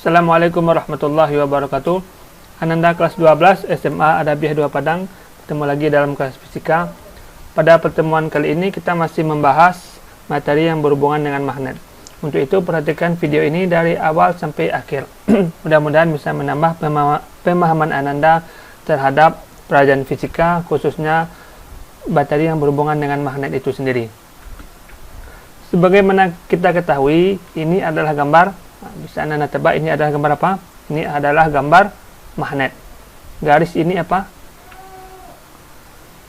Assalamualaikum warahmatullahi wabarakatuh. Ananda kelas 12 SMA Adabiah 2 Padang. Ketemu lagi dalam kelas fisika. Pada pertemuan kali ini kita masih membahas materi yang berhubungan dengan magnet. Untuk itu perhatikan video ini dari awal sampai akhir. Mudah-mudahan bisa menambah pemahaman Ananda terhadap pelajaran fisika, khususnya materi yang berhubungan dengan magnet itu sendiri. Sebagaimana kita ketahui, ini adalah gambar. Bisa Anda tebak ini adalah gambar apa? Ini adalah gambar magnet. Garis ini apa?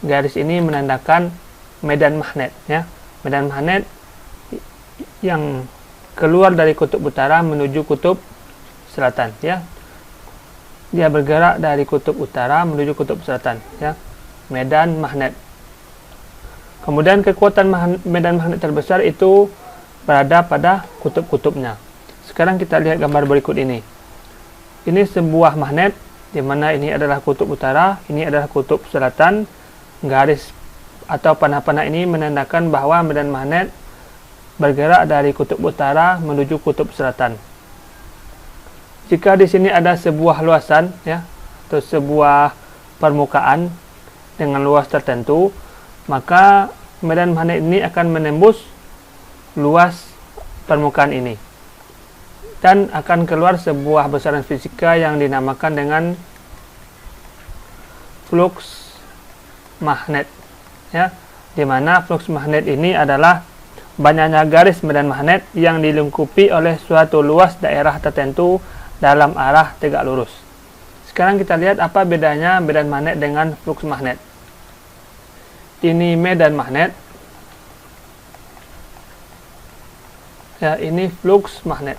Garis ini menandakan medan magnet, ya. Medan magnet yang keluar dari kutub utara menuju kutub selatan, ya. Dia bergerak dari kutub utara menuju kutub selatan, ya. Medan magnet. Kemudian kekuatan medan magnet terbesar itu berada pada kutub-kutubnya. Sekarang kita lihat gambar berikut ini. Ini sebuah magnet, di mana ini adalah kutub utara, ini adalah kutub selatan. Garis atau panah-panah ini menandakan bahwa medan magnet bergerak dari kutub utara menuju kutub selatan. Jika di sini ada sebuah luasan, ya, atau sebuah permukaan dengan luas tertentu, maka medan magnet ini akan menembus luas permukaan ini. Dan akan keluar sebuah besaran fisika yang dinamakan dengan flux magnet, ya, di mana flux magnet ini adalah banyaknya garis medan magnet yang dilingkupi oleh suatu luas daerah tertentu dalam arah tegak lurus. Sekarang kita lihat apa bedanya medan magnet dengan flux magnet. Ini medan magnet, ya, ini flux magnet.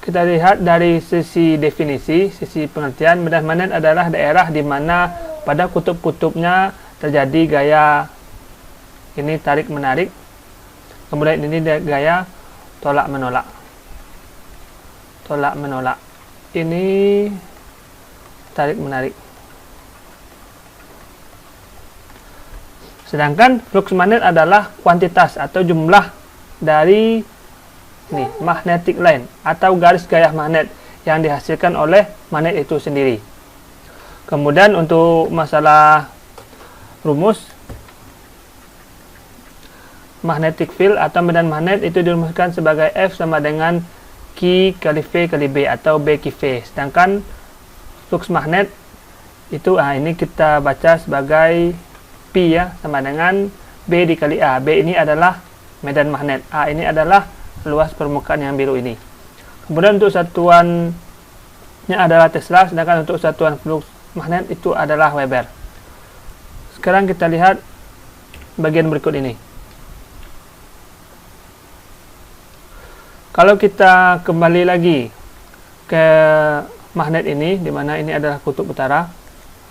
Kita lihat dari sisi definisi, sisi pengertian, medan magnet adalah daerah di mana pada kutub-kutubnya terjadi gaya ini tarik-menarik, kemudian ini gaya tolak-menolak. Tolak-menolak. Ini tarik-menarik. Sedangkan flux magnet adalah kuantitas atau jumlah dari magnetic line atau garis gaya magnet yang dihasilkan oleh magnet itu sendiri. Kemudian untuk masalah rumus, magnetic field atau medan magnet itu dirumuskan sebagai F sama dengan Q kali V kali B atau B kali V. Sedangkan flux magnet itu ini kita baca sebagai P, ya, sama dengan B dikali A. B ini adalah medan magnet, A ini adalah luas permukaan yang biru ini. Kemudian untuk satuannya adalah Tesla, sedangkan untuk satuan flux magnet itu adalah Weber. Sekarang kita lihat bagian berikut ini. Kalau kita kembali lagi ke magnet ini, di mana ini adalah kutub utara,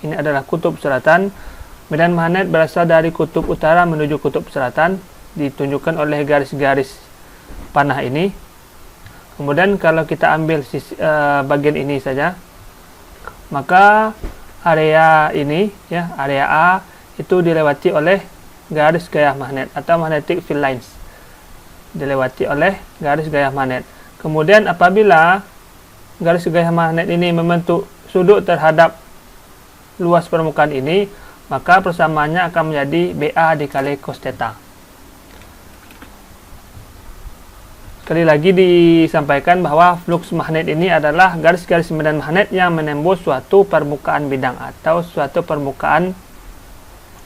ini adalah kutub selatan. Medan magnet berasal dari kutub utara menuju kutub selatan, ditunjukkan oleh garis-garis panah ini. Kemudian kalau kita ambil bagian ini saja, maka area ini, ya, area A itu dilewati oleh garis gaya magnet atau magnetic field lines, dilewati oleh garis gaya magnet. Kemudian apabila garis gaya magnet ini membentuk sudut terhadap luas permukaan ini, maka persamaannya akan menjadi BA dikali cos theta. Sekali lagi disampaikan bahwa flux magnet ini adalah garis-garis medan magnet yang menembus suatu permukaan bidang atau suatu permukaan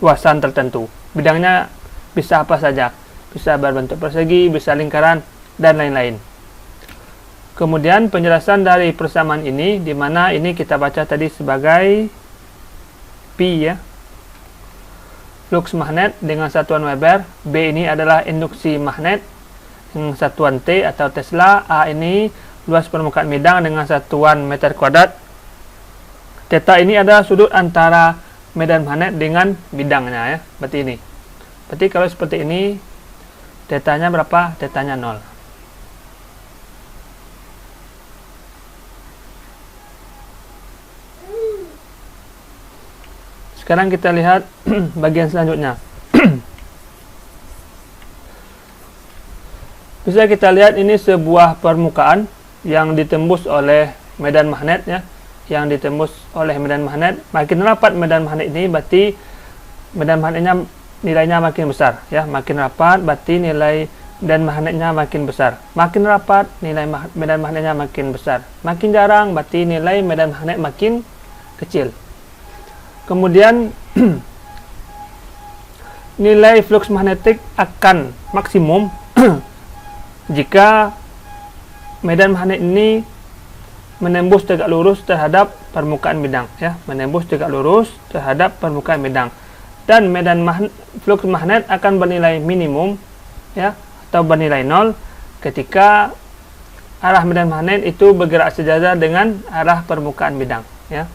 luasan tertentu. Bidangnya bisa apa saja, bisa berbentuk persegi, bisa lingkaran, dan lain-lain. Kemudian penjelasan dari persamaan ini, di mana ini kita baca tadi sebagai P, ya, flux magnet dengan satuan Weber. B ini adalah induksi magnet dengan satuan T atau Tesla. A ini luas permukaan bidang dengan satuan meter kuadrat. Theta ini adalah sudut antara medan magnet dengan bidangnya, ya. Berarti ini. Berarti kalau seperti ini, tetanya berapa? Tetanya 0. Sekarang kita lihat bagian selanjutnya. Bisa kita lihat ini sebuah permukaan yang ditembus oleh medan magnet ya, yang ditembus oleh medan magnet. Makin rapat medan magnet ini berarti medan magnetnya nilainya makin besar ya, makin rapat berarti nilai medan magnetnya makin besar. Makin rapat nilai medan magnetnya makin besar. Makin jarang berarti nilai medan magnet makin kecil. Kemudian nilai flux magnetik akan maksimum jika medan magnet ini menembus tegak lurus terhadap permukaan bidang ya, menembus tegak lurus terhadap permukaan bidang, dan medan flux magnet akan bernilai minimum ya atau bernilai 0 ketika arah medan magnet itu bergerak sejajar dengan arah permukaan bidang ya.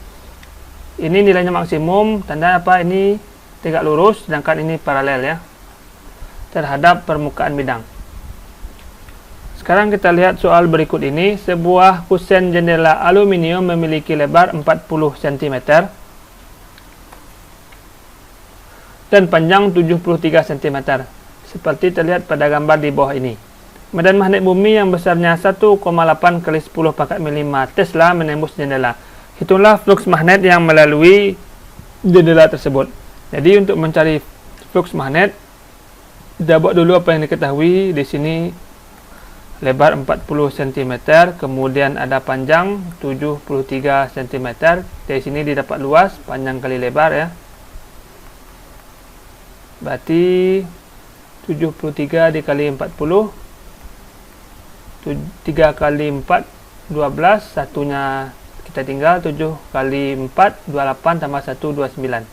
Ini nilainya maksimum, tanda apa? Ini tegak lurus, sedangkan ini paralel ya terhadap permukaan bidang. Sekarang kita lihat soal berikut ini. Sebuah kusen jendela aluminium memiliki lebar 40 cm dan panjang 73 cm seperti terlihat pada gambar di bawah ini. Medan magnet bumi yang besarnya 1,8 kali 10 pangkat 5 Tesla menembus jendela. Hitunglah flux magnet yang melalui jendela tersebut. Jadi untuk mencari flux magnet, kita buat dulu apa yang diketahui. Di sini lebar 40 cm, kemudian ada panjang 73 cm. Dari sini didapat luas panjang kali lebar ya. Berarti 73 dikali 40, 3 kali 4 12, satunya kita tinggal, 7 kali 4 28 tambah 1 29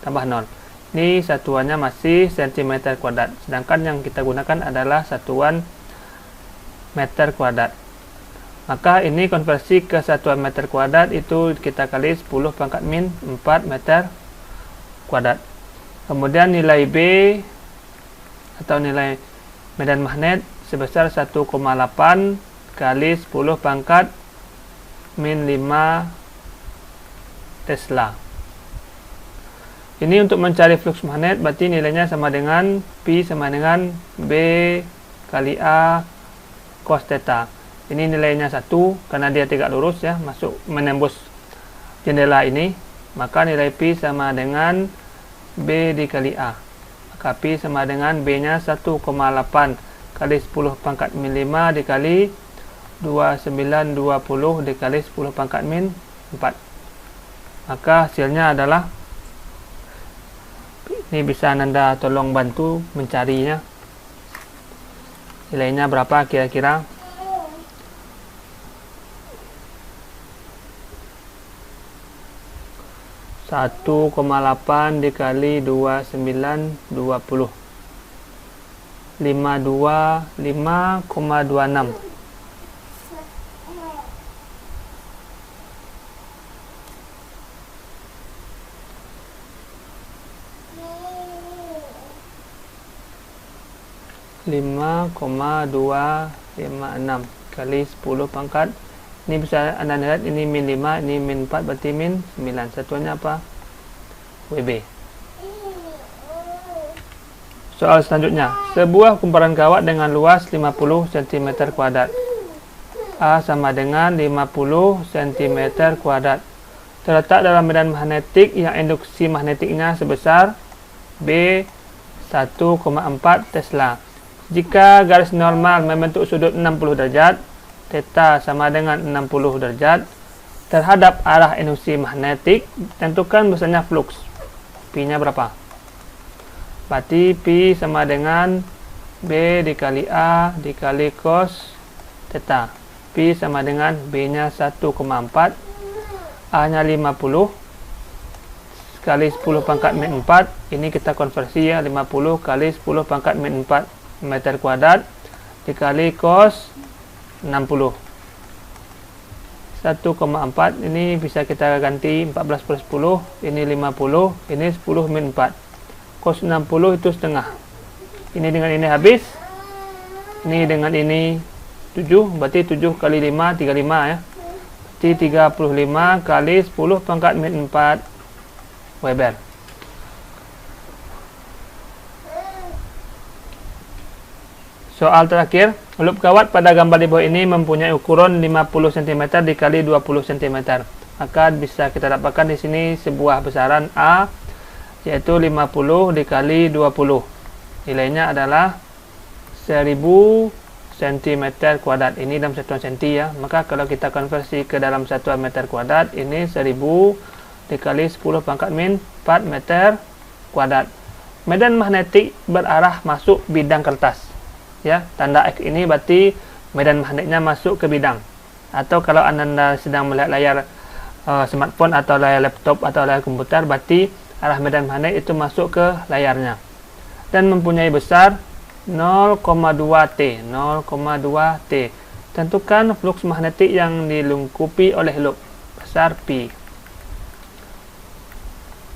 tambah 0. Ini satuannya masih cm kuadrat, sedangkan yang kita gunakan adalah satuan meter kuadrat. Maka ini konversi ke satuan meter kuadrat, itu kita kali 10 pangkat min 4 meter kuadrat. Kemudian nilai B atau nilai medan magnet sebesar 1,8 kali 10 pangkat min 5 Tesla. Ini untuk mencari flux magnet, berarti nilainya sama dengan Pi sama dengan B kali A cos theta. Ini nilainya 1 karena dia tegak lurus ya, masuk menembus jendela ini. Maka nilai Pi sama dengan B dikali A. Maka Pi sama dengan B nya 1,8 kali 10 pangkat min 5 dikali 2920 dikali 10 pangkat min 4. Maka hasilnya adalah, ini bisa Anda tolong bantu mencarinya. Nilainya berapa kira-kira? Satu koma 8 dikali 2920, 5,26. (5,256) kali 10 pangkat. Ini bisa Anda lihat, ini min 5, ini min 4, berarti min 9. Satuannya apa? WB. Soal selanjutnya. Sebuah kumparan kawat dengan luas 50 cm kuadrat. A sama dengan 50 cm kuadrat. Terletak dalam medan magnetik yang induksi magnetiknya sebesar B 1,4 Tesla. Jika garis normal membentuk sudut 60 derajat, theta sama dengan 60 derajat, terhadap arah induksi magnetik, tentukan besarnya flux. Pi-nya berapa? Berarti Pi sama dengan B dikali A dikali cos theta. Pi sama dengan B-nya 1,4, A-nya 50, kali 10 pangkat min 4. Ini kita konversi ya, 50 kali 10 pangkat min 4 meter kuadrat dikali cos 60. 1,4 ini bisa kita ganti 14 per 10, ini 50, ini 10 min 4. Cos 60 itu setengah. Ini dengan ini habis. Ini dengan ini 7, berarti 7 kali 5 35 ya. Berarti 35 kali 10 pangkat min 4 Weber. Soal terakhir, loop kawat pada gambar di bawah ini mempunyai ukuran 50 cm dikali 20 cm. Maka bisa kita dapatkan di sini sebuah besaran A, yaitu 50 dikali 20. Nilainya adalah 1000 cm kuadrat. Ini dalam satuan senti ya. Maka kalau kita konversi ke dalam satuan meter kuadrat, ini 1000 dikali 10 pangkat min 4 meter kuadrat. Medan magnetik berarah masuk bidang kertas. Ya, tanda X ini berarti medan magnetnya masuk ke bidang. Atau kalau Anda sedang melihat layar smartphone atau layar laptop atau layar komputer, berarti arah medan magnet itu masuk ke layarnya. Dan mempunyai besar 0,2 T. 0,2 T. Tentukan flux magnetik yang dilengkapi oleh loop. Besar Pi.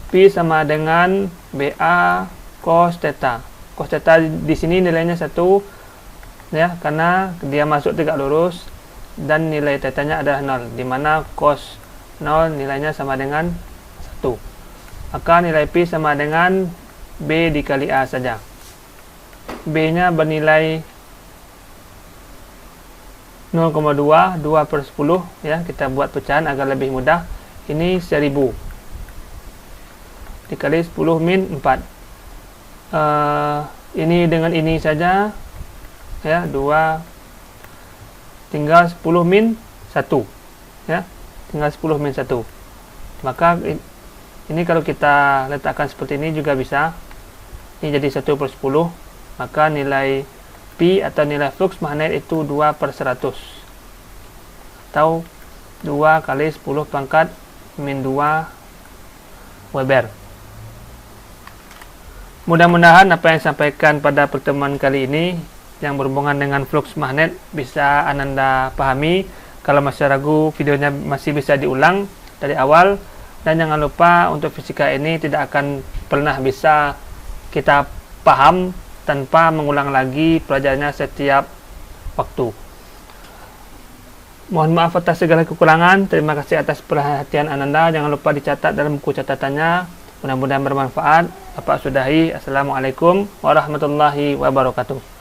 Pi sama dengan BA cos theta. Cos theta di sini nilainya 1 ya, karena dia masuk tegak lurus dan nilai tetanya adalah 0, di mana cos 0 nilainya sama dengan 1. Maka nilai Pi sama dengan B dikali A saja. B nya bernilai 0,2, 2 per 10 ya, kita buat pecahan agar lebih mudah. Ini 1000 dikali 10 min 4. Ini dengan ini saja ya, 2 tinggal 10 min 1 ya, tinggal 10 min 1. Maka ini kalau kita letakkan seperti ini juga bisa. Ini jadi 1 per 10. Maka nilai Pi atau nilai flux magnet itu 2 per 100 atau 2 kali 10 pangkat min 2 Weber. Mudah-mudahan apa yang disampaikan pada pertemuan kali ini yang berhubungan dengan flux magnet bisa Anda pahami. Kalau masih ragu, videonya masih bisa diulang dari awal. Dan jangan lupa untuk fisika ini tidak akan pernah bisa kita paham tanpa mengulang lagi pelajarannya setiap waktu. Mohon maaf atas segala kekurangan. Terima kasih atas perhatian Anda. Jangan lupa dicatat dalam buku catatannya. Mudah-mudahan bermanfaat. Bapak sudahi. Assalamualaikum warahmatullahi wabarakatuh.